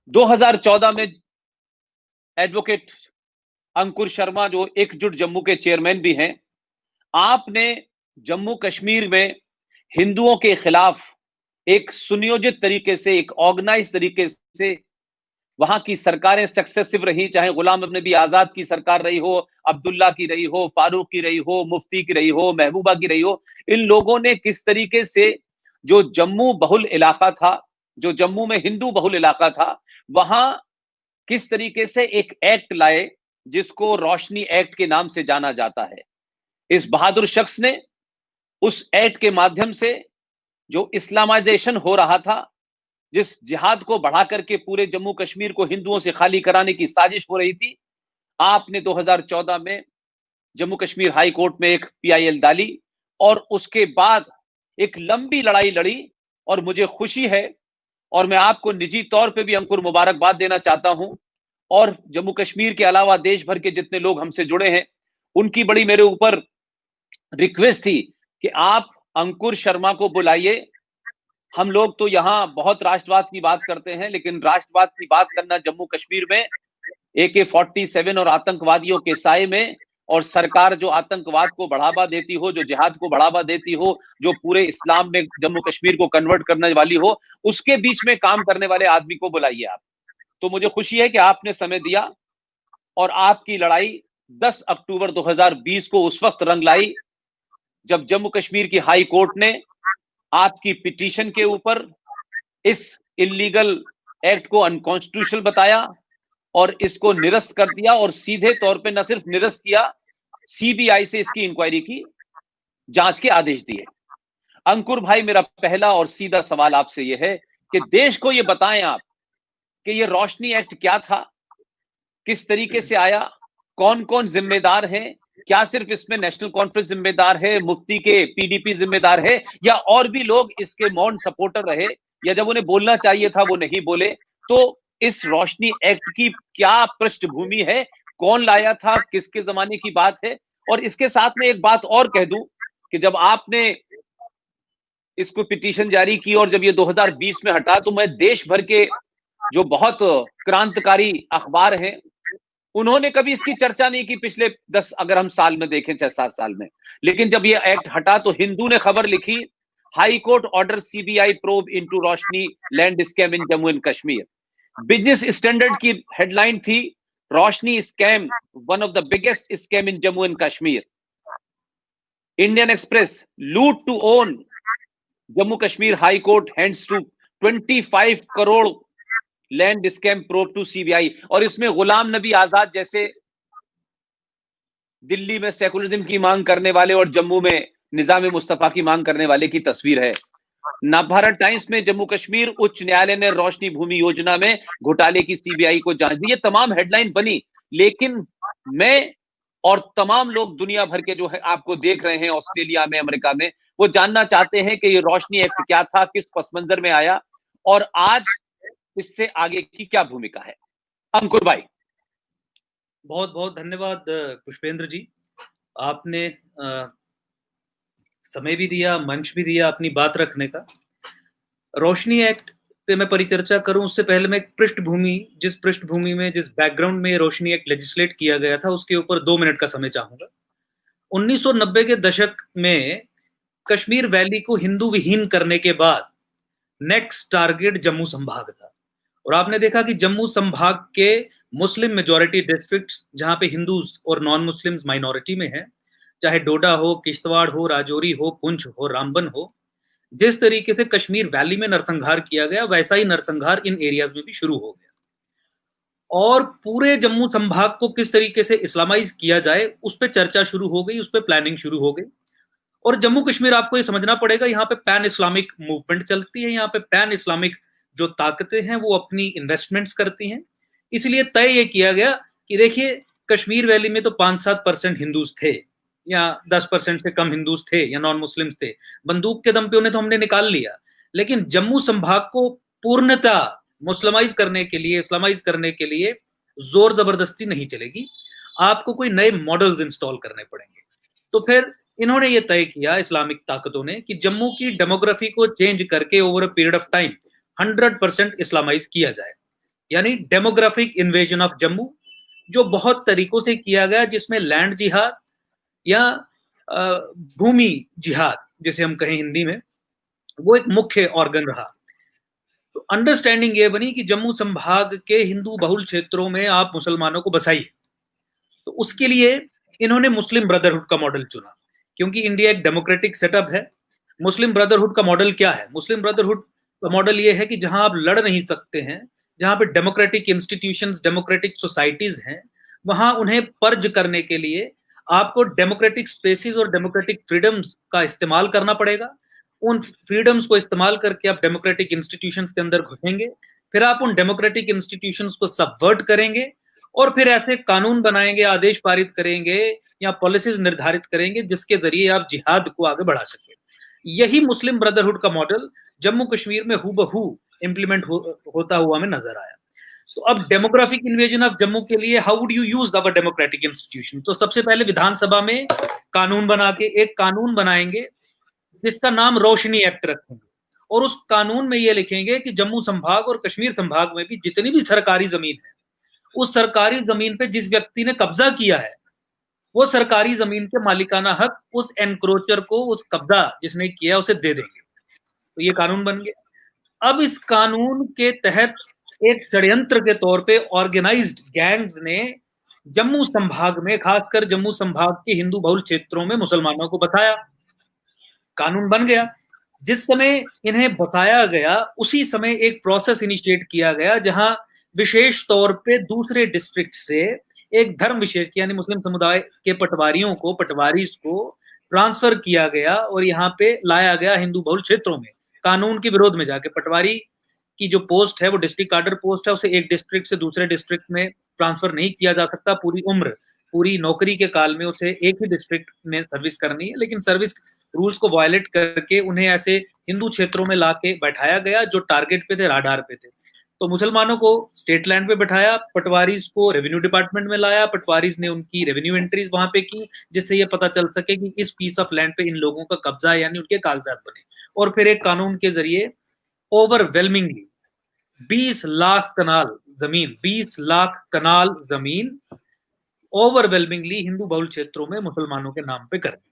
2014 में एडवोकेट अंकुर शर्मा, जो एकजुट जम्मू के चेयरमैन भी हैं, आपने जम्मू कश्मीर में हिंदुओं के खिलाफ एक सुनियोजित तरीके से, एक ऑर्गेनाइज तरीके से वहां की सरकारें सक्सेसिव रही, चाहे गुलाम नबी आजाद की सरकार रही हो, अब्दुल्ला की रही हो, फारूक की रही हो, मुफ्ती की रही हो, महबूबा की रही हो, इन लोगों ने किस तरीके से जो जम्मू बहुल इलाका था, जो जम्मू में हिंदू बहुल इलाका था, वहां किस तरीके से एक एक्ट लाए जिसको रोशनी एक्ट के नाम से जाना जाता है। इस बहादुर शख्स ने उस एक्ट के माध्यम से जो इस्लामाइजेशन हो रहा था, जिस जिहाद को बढ़ा करके पूरे जम्मू कश्मीर को हिंदुओं से खाली कराने की साजिश हो रही थी, आपने 2014 में जम्मू कश्मीर हाई कोर्ट में एक पीआईएल डाली और उसके बाद एक लंबी लड़ाई लड़ी। और मुझे खुशी है और मैं आपको निजी तौर पे भी अंकुर मुबारकबाद देना चाहता हूं, और जम्मू कश्मीर के अलावा देश भर के जितने लोग हमसे जुड़े हैं उनकी बड़ी मेरे ऊपर रिक्वेस्ट थी कि आप अंकुर शर्मा को बुलाइए। हम लोग तो यहां बहुत राष्ट्रवाद की बात करते हैं, लेकिन राष्ट्रवाद की बात करना जम्मू कश्मीर में AK-47 और आतंकवादियों के साए में, और सरकार जो आतंकवाद को बढ़ावा देती हो, जो जिहाद को बढ़ावा देती हो, जो पूरे इस्लाम में जम्मू कश्मीर को कन्वर्ट करने वाली हो, उसके बीच में काम करने वाले आदमी को बुलाइए आप। तो मुझे खुशी है कि आपने समय दिया और आपकी लड़ाई 10 अक्टूबर 2020 को उस वक्त रंग लाई जब जम्मू कश्मीर की हाई कोर्ट ने आपकी पिटीशन के ऊपर इस इलीगल एक्ट को अनकॉन्स्टिट्यूशनल बताया और इसको निरस्त कर दिया, और सीधे तौर पे न सिर्फ निरस्त किया, सीबीआई से इसकी इंक्वायरी की जांच के आदेश दिए। अंकुर भाई, मेरा पहला और सीधा सवाल आपसे यह है कि देश को यह बताएं आप कि यह रोशनी एक्ट क्या था, किस तरीके से आया, कौन कौन जिम्मेदार है, क्या सिर्फ इसमें नेशनल कॉन्फ्रेंस जिम्मेदार है, मुफ्ती के पीडीपी जिम्मेदार है, या और भी लोग इसके मौन सपोर्टर रहे, या जब उन्हें बोलना चाहिए था वो नहीं बोले। तो इस रोशनी एक्ट की क्या पृष्ठभूमि है, कौन लाया था, किसके जमाने की बात है। और इसके साथ में एक बात और कह दूं कि जब आपने इसको पिटीशन जारी की और जब ये 2020 में हटा, तो मैं देश भर के जो बहुत क्रांतिकारी अखबार हैं उन्होंने कभी इसकी चर्चा नहीं की पिछले 10, अगर हम साल में देखें 6-7 साल में। लेकिन जब ये एक्ट हटा तो हिंदू ने खबर लिखी, high court order CBI probe into Roshni land scam in Jammu and Kashmir. Business Standard की हेडलाइन थी, Roshni scam one of the biggest scam in Jammu and Kashmir. Indian Express, loot to own, Jammu Kashmir high court hands to 25 crore land scam probe to CBI. और इसमें गुलाम नबी आजाद जैसे दिल्ली में secularism की मांग करने वाले और जम्मू में निजाम मुस्तफा की मांग करने वाले की तस्वीर है। नवभारत टाइम्स में जम्मू कश्मीर उच्च न्यायालय ने रोशनी भूमि योजना में घोटाले की सीबीआई को जांच दी। ये तमाम हेडलाइन बनी, लेकिन मैं और तमाम लोग दुनिया भर के जो है आपको देख रहे हैं ऑस्ट्रेलिया में, अमेरिका में, वो जानना चाहते हैं कि ये रोशनी एक्ट क्या था, किस पस मंजर में आया और आज इससे आगे की क्या भूमिका है। अंकुर भाई। बहुत बहुत धन्यवाद पुष्पेंद्र जी, आपने समय भी दिया, मंच भी दिया अपनी बात रखने का। रोशनी एक्ट पे मैं परिचर्चा करूं उससे पहले मैं पृष्ठभूमि, जिस पृष्ठभूमि में, जिस बैकग्राउंड में रोशनी एक्ट लेजिस्लेट किया गया था उसके ऊपर 2 मिनट का समय चाहूंगा। 1990 के दशक में कश्मीर वैली को हिंदू विहीन करने के बाद नेक्स्ट टारगेट जम्मू संभाग था, और आपने देखा कि जम्मू संभाग के मुस्लिम मेजॉरिटी डिस्ट्रिक्ट्स जहां पे हिंदूज और नॉन मुस्लिम्स माइनॉरिटी में है, चाहे डोडा हो, किश्तवाड़ हो, राजौरी हो, पुंछ हो, रामबन हो, जिस तरीके से कश्मीर वैली में नरसंहार किया गया वैसा ही नरसंहार इन एरियाज में भी शुरू हो गया। और पूरे जम्मू संभाग को किस तरीके से इस्लामाइज किया जाए उस पर चर्चा शुरू हो गई, उस पर प्लानिंग शुरू हो गई। और जम्मू कश्मीर आपको ये समझना पड़ेगा, यहाँ पे पैन इस्लामिक मूवमेंट चलती है, यहाँ पे पैन इस्लामिक जो ताकतें हैं वो अपनी इन्वेस्टमेंट्स करती हैं। इसलिए तय ये किया गया कि देखिए कश्मीर वैली में तो 5-7% हिंदूज थे या 10% से कम हिंदूज थे या नॉन मुस्लिम्स थे, बंदूक के दम पे उन्हें तो हमने निकाल लिया। लेकिन जम्मू संभाग को पूर्णतः मुस्लिमाइज करने के लिए, इस्लामाइज करने के लिए जोर जबरदस्ती नहीं चलेगी, आपको कोई नए मॉडल्स इंस्टॉल करने पड़ेंगे। तो फिर इन्होंने ये तय किया इस्लामिक ताकतों ने कि जम्मू की डेमोग्राफी को चेंज करके over a period of time 100% Islamise किया जाए। यानी डेमोग्राफिक इन्वेजन ऑफ जम्मू, जो बहुत तरीकों से किया गया, जिसमें लैंड जिहाद या भूमि जिहाद जिसे हम कहें हिंदी में, वो एक मुख्य ऑर्गन रहा। तो अंडरस्टैंडिंग ये बनी कि जम्मू संभाग के हिंदू बहुल क्षेत्रों में आप मुसलमानों को बसाइए। तो उसके लिए इन्होंने मुस्लिम ब्रदरहुड का मॉडल चुना, क्योंकि इंडिया एक डेमोक्रेटिक सेटअप है। मुस्लिम ब्रदरहुड का मॉडल क्या है? मुस्लिम ब्रदरहुड का मॉडल ये है कि जहां आप लड़ नहीं सकते हैं, जहां पे डेमोक्रेटिक इंस्टीट्यूशंस, डेमोक्रेटिक सोसाइटीज हैं, वहां उन्हें पर्ज करने के लिए आपको डेमोक्रेटिक स्पेसिस और डेमोक्रेटिक फ्रीडम्स का इस्तेमाल करना पड़ेगा। उन फ्रीडम्स को इस्तेमाल करके आप डेमोक्रेटिक इंस्टीट्यूशंस के अंदर घुसेंगे, फिर आप उन डेमोक्रेटिक इंस्टीट्यूशंस को सबवर्ट करेंगे और फिर ऐसे कानून बनाएंगे, आदेश पारित करेंगे या पॉलिसीज निर्धारित करेंगे जिसके जरिए आप जिहाद को आगे बढ़ा सके। यही मुस्लिम ब्रदरहुड का मॉडल जम्मू कश्मीर में हूबहू इंप्लीमेंट होता हुआ हमें नजर आया। तो अब डेमोग्राफिक इन्वेजन ऑफ जम्मू के लिए how would you use our democratic institution? तो सबसे पहले विधानसभा में कानून बना के एक कानून बनाएंगे जिसका नाम रोशनी एक्ट रखेंगे, और उस कानून में ये लिखेंगे कि जम्मू संभाग और कश्मीर संभाग में भी जितनी भी सरकारी जमीन है, उस सरकारी जमीन पे जिस व्यक्ति ने कब्जा किया है, वो सरकारी जमीन के मालिकाना हक उस एनक्रोचर को, उस कब्जा जिसने किया उसे दे देंगे। तो ये कानून बन गया। अब इस कानून के तहत एक षड्यंत्र के तौर पे ऑर्गेनाइज्ड गैंग्स ने जम्मू संभाग में, खासकर जम्मू संभाग के हिंदू बहुल क्षेत्रों में मुसलमानों को बसाया। कानून बन गया। जिस समय इन्हें बसाया गया उसी समय एक प्रोसेस इनिशिएट किया गया जहां विशेष तौर पे दूसरे डिस्ट्रिक्ट से एक धर्म विशेष यानी मुस्लिम समुदाय के पटवारियों को, पटवारीज को ट्रांसफर किया गया और यहाँ पे लाया गया हिंदू बहुल क्षेत्रों में, कानून के विरोध में जाके। पटवारी की जो पोस्ट है वो डिस्ट्रिक्ट कार्डर पोस्ट है, उसे एक डिस्ट्रिक्ट से दूसरे डिस्ट्रिक्ट में ट्रांसफर नहीं किया जा सकता। पूरी उम्र, पूरी नौकरी के काल में उसे एक ही डिस्ट्रिक्ट में सर्विस करनी है, लेकिन सर्विस रूल्स को वायलेट करके उन्हें ऐसे हिंदू क्षेत्रों में लाके बैठाया गया जो टारगेट पे थे, राडार पे थे। तो मुसलमानों को स्टेट लैंड पे बैठाया, पटवारीज को रेवेन्यू डिपार्टमेंट में लाया, पटवारीज ने उनकी रेवेन्यू एंट्रीज वहां पे की जिससे ये पता चल सके कि इस पीस ऑफ लैंड पे इन लोगों का कब्जा है, यानी उनके कागजात बने। और फिर एक कानून के जरिए ओवरवेलमिंगली 20 लाख कनाल जमीन, 20 लाख कनाल जमीन ओवरवेलमिंगली हिंदू बहुल क्षेत्रों में मुसलमानों के नाम पे कर दी।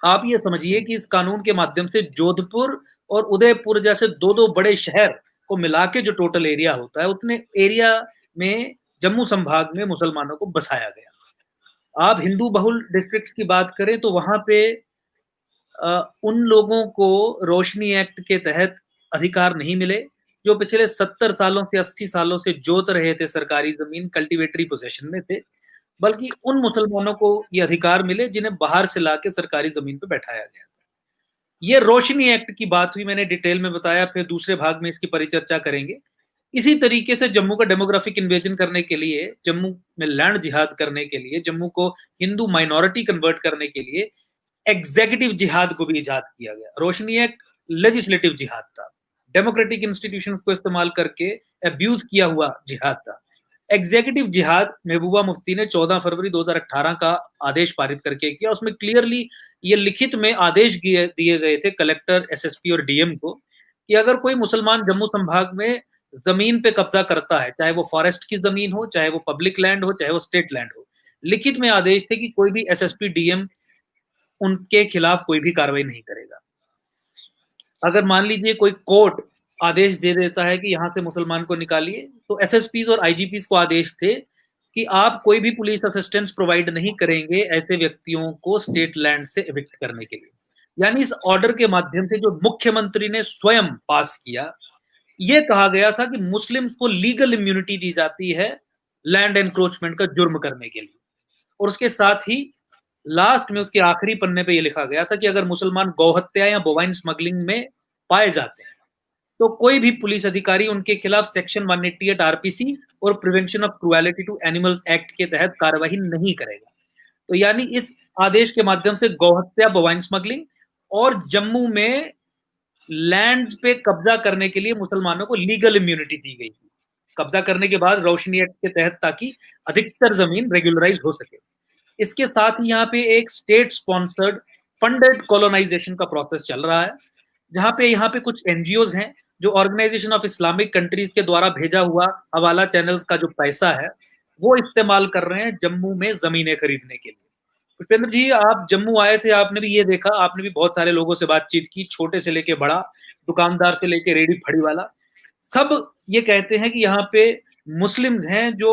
आप ये समझिए कि इस कानून के माध्यम से जोधपुर और उदयपुर जैसे दो दो बड़े शहर को मिला के जो टोटल एरिया होता है, उतने एरिया में जम्मू संभाग में मुसलमानों को बसाया गया। आप हिंदू बहुल डिस्ट्रिक्ट्स की बात करें तो वहां पे उन लोगों को रोशनी एक्ट के तहत अधिकार नहीं मिले जो पिछले 70 सालों से 80 सालों से जोत रहे थे सरकारी जमीन, कल्टीवेटरी पोजेशन में थे, बल्कि उन मुसलमानों को ये अधिकार मिले जिन्हें बाहर से लाके सरकारी जमीन पे बैठाया गया। ये रोशनी एक्ट की बात हुई, मैंने डिटेल में बताया, फिर दूसरे भाग में इसकी परिचर्चा करेंगे। इसी तरीके से जम्मू का डेमोग्राफिक इन्वेजन करने के लिए, जम्मू में लैंड जिहाद करने के लिए, जम्मू को हिंदू माइनॉरिटी कन्वर्ट करने के लिए एग्जीक्यूटिव जिहाद को भी इजाद किया गया। रोशनी एक्ट लेजिस्लेटिव जिहाद था, डेमोक्रेटिक इंस्टीट्यूशंस को इस्तेमाल करके अब्यूज किया हुआ जिहाद था। एग्जीक्यूटिव जिहाद महबूबा मुफ्ती ने 14 फरवरी 2018 का आदेश पारित करके किया। उसमें क्लियरली ये लिखित में आदेश दिए गए थे कलेक्टर, एसएसपी और डीएम को कि अगर कोई मुसलमान जम्मू संभाग में जमीन पे कब्जा करता है, चाहे वो फॉरेस्ट की जमीन हो, चाहे वो पब्लिक लैंड हो, चाहे वो स्टेट लैंड हो, लिखित में आदेश थे कि कोई भी एसएसपी, डीएम उनके खिलाफ कोई भी कार्रवाई नहीं करेगा। अगर मान लीजिए कोई कोर्ट आदेश दे देता है कि यहां से मुसलमान को निकालिए, तो एसएसपीज और आईजीपीज को आदेश थे कि आप कोई भी पुलिस असिस्टेंस प्रोवाइड नहीं करेंगे ऐसे व्यक्तियों को स्टेट लैंड से एविक्ट करने के लिए। यानी इस ऑर्डर के माध्यम से जो मुख्यमंत्री ने स्वयं पास किया, यह कहा गया था कि मुस्लिम्स को लीगल इम्यूनिटी दी जाती है लैंड एनक्रोचमेंट का जुर्म करने के लिए। और उसके साथ ही लास्ट में उसके आखिरी पन्ने पे यह लिखा गया था कि अगर मुसलमान गौहत्या या बोवाइन स्मगलिंग में पाए जाते हैं तो कोई भी पुलिस अधिकारी उनके खिलाफ सेक्शन 188 आरपीसी और prevention of cruelty to animals act के तहत कार्यवाही नहीं करेगा। तो यानी इस आदेश के माध्यम से गौहत्या, बोवाइन स्मगलिंग और जम्मू में लैंड पे कब्जा करने के लिए मुसलमानों को लीगल इम्यूनिटी दी गई थी कब्जा करने के बाद रोशनी एक्ट के तहत, ताकि अधिकतर जमीन रेगुलराइज हो सके। इसके साथ ही यहाँ पे एक स्टेट स्पॉन्सर्ड फंडेड कॉलोनाइजेशन का प्रोसेस चल रहा है, जहां पे यहाँ पे कुछ एनजीओज हैं जो ऑर्गेनाइजेशन ऑफ इस्लामिक कंट्रीज के द्वारा भेजा हुआ हवाला चैनल्स का जो पैसा है वो इस्तेमाल कर रहे हैं जम्मू में जमीनें खरीदने के लिए। पुष्पेंद्र जी, आप जम्मू आए थे, आपने भी ये देखा, आपने भी बहुत सारे लोगों से बातचीत की, छोटे से लेके बड़ा, दुकानदार से लेके रेडी फड़ी वाला, सब ये कहते हैं कि यहाँ पे मुस्लिम्स हैं जो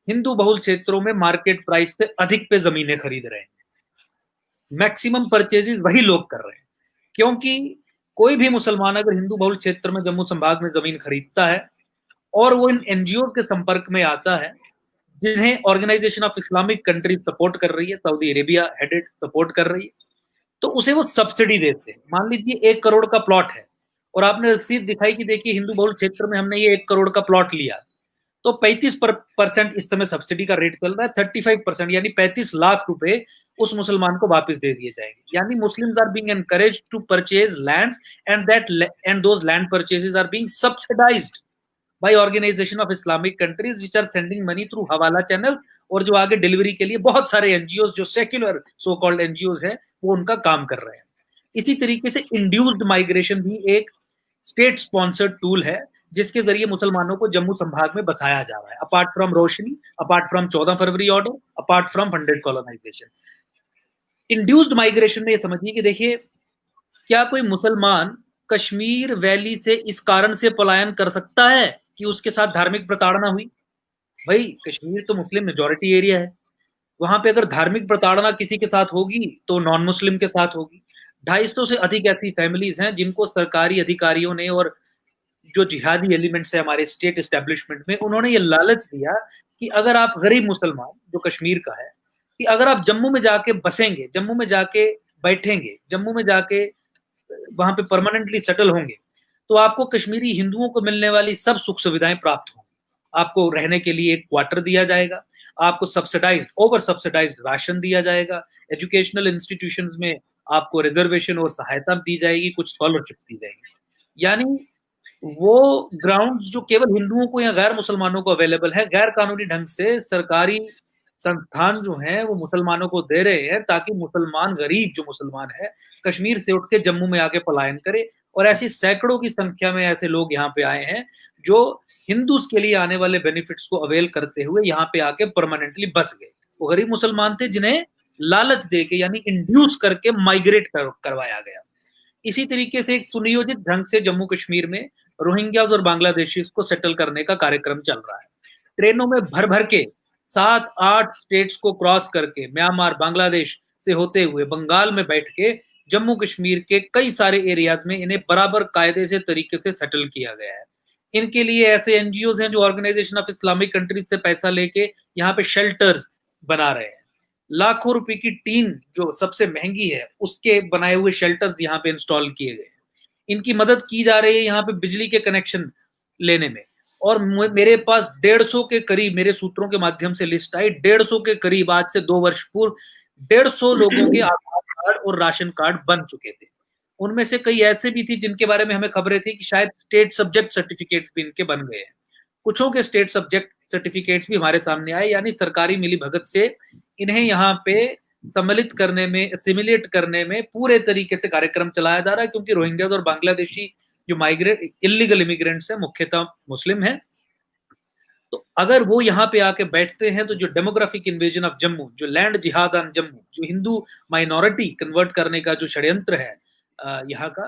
हिंदू बहुल क्षेत्रों में मार्केट प्राइस से अधिक पे जमीनें खरीद रहे हैं। मैक्सिमम परचेजेस वही लोग कर रहे हैं, क्योंकि कोई भी मुसलमान अगर हिंदू बहुल क्षेत्र में जम्मू संभाग में जमीन खरीदता है और वो इन एनजीओ के संपर्क में आता है जिन्हें organisation of Islamic country support कर रही है, सऊदी अरेबिया हेडेड सपोर्ट कर रही है, तो उसे वो सब्सिडी देते हैं। मान लीजिए 1 करोड़ का प्लॉट है और आपने रसीद दिखाई कि देखिए हिंदू बहुल क्षेत्र में हमने ये 1 करोड़ का प्लॉट लिया, तो 35% इस समय सब्सिडी का रेट चल रहा है, 35% यानी 35 लाख रुपए उस मुसलमान को वापस दे दिए जाएंगे। यानी Muslims are being encouraged to purchase lands and those land purchases are being subsidised by organisation of Islamic countries which are sending money through hawala channel, और जो आगे डिलीवरी के लिए बहुत सारे एनजीओ जो सेक्युलर सो कॉल्ड एनजीओ हैं वो उनका काम कर रहे हैं। इसी तरीके से इंड्यूस्ड माइग्रेशन भी एक स्टेट स्पॉन्सर्ड टूल है जिसके जरिए मुसलमानों को जम्मू संभाग में बसाया जा रहा है, apart from Roshni, apart from 14 February order, apart from funded colonisation. Induced migration में ये समझिए कि देखिए क्या कोई मुसलमान कश्मीर वैली से इस कारण से पलायन कर सकता है कि उसके साथ धार्मिक प्रताड़ना हुई? भाई कश्मीर तो मुस्लिम मेजोरिटी एरिया है, वहां पे अगर धार्मिक प्रताड़ना किसी के साथ होगी तो नॉन मुस्लिम के साथ होगी। 250 से अधिक ऐसी फैमिलीज हैं जिनको सरकारी अधिकारियों ने और जो जिहादी एलिमेंट्स है हमारे स्टेट एस्टेब्लिशमेंट में, उन्होंने ये लालच दिया कि अगर आप गरीब मुसलमान जो कश्मीर का है, कि अगर आप जम्मू में जाके बसेंगे, जम्मू में जाके बैठेंगे, जम्मू में जाके वहां पे परमानेंटली सेटल होंगे, तो आपको कश्मीरी हिंदुओं को मिलने वाली सब सुख सुविधाएं प्राप्त होंगी। आपको रहने के लिए एक क्वार्टर दिया जाएगा, आपको सब्सिडाइज्ड ओवर सब्सिडाइज्ड राशन दिया जाएगा, एजुकेशनल इंस्टीट्यूशंस में आपको रिजर्वेशन और सहायता दी जाएगी, कुछ स्कॉलरशिप दी जाएगी। यानी वो ग्राउंड्स जो केवल हिंदुओं को या गैर मुसलमानों को अवेलेबल है, गैर कानूनी ढंग से सरकारी संस्थान जो हैं वो मुसलमानों को दे रहे हैं ताकि मुसलमान, गरीब जो मुसलमान है, कश्मीर से उठ के जम्मू में आके पलायन करे। और ऐसी सैकड़ों की संख्या में ऐसे लोग यहाँ पे आए हैं जो हिंदूज के लिए आने वाले बेनिफिट्स को अवेल करते हुए यहाँ पे आके परमानेंटली बस गए। वो गरीब मुसलमान थे जिन्हें लालच दे के यानी इंड्यूस करके माइग्रेट करवाया गया। इसी तरीके से एक सुनियोजित ढंग से जम्मू कश्मीर में रोहिंग्याज और बांग्लादेशीज को सेटल करने का कार्यक्रम चल रहा है। ट्रेनों में भर भर के 7-8 स्टेट्स को क्रॉस करके म्यांमार, बांग्लादेश से होते हुए बंगाल में बैठ के जम्मू कश्मीर के कई सारे एरियाज में इन्हें बराबर कायदे से तरीके से सेटल किया गया है। इनके लिए ऐसे एनजीओज हैं जो ऑर्गेनाइजेशन ऑफ इस्लामिक कंट्रीज से पैसा लेके यहाँ पे शेल्टर्स बना रहे हैं। लाखों रुपए की टीम जो सबसे महंगी है उसके बनाए हुए शेल्टर्स यहाँ पे इंस्टॉल किए गए। इनकी मदद की जा रही है यहाँ पे बिजली के कनेक्शन लेने में। और मेरे पास 150 के करीब, मेरे सूत्रों के माध्यम से लिस्ट आई, 150 के करीब आज से 2 वर्ष पूर्व 150 लोगों के आधार कार्ड और राशन कार्ड बन चुके थे। उनमें से कई ऐसे भी थी जिनके बारे में हमें खबरें थी कि शायद स्टेट सब्जेक्ट सर्टिफिकेट्स भी इनके बन गए हैं। कुछों के स्टेट सब्जेक्ट सर्टिफिकेट्स भी हमारे सामने आए, यानी सरकारी मिली भगत से इन्हें यहाँ पे सम्मिलित करने में, एसिमिलेट करने में पूरे तरीके से कार्यक्रम चलाया जा रहा है। क्योंकि रोहिंग्याज और बांग्लादेशी जो माइग्रेट इलीगल इमिग्रेंट्स हैं मुख्यतः मुस्लिम हैं, तो अगर वो यहाँ पे आके बैठते हैं तो जो डेमोग्राफिक इन्वेजन ऑफ जम्मू, जो लैंड जिहाद ऑन जम्मू, जो हिंदू माइनॉरिटी कन्वर्ट करने का जो षड्यंत्र है यहाँ का,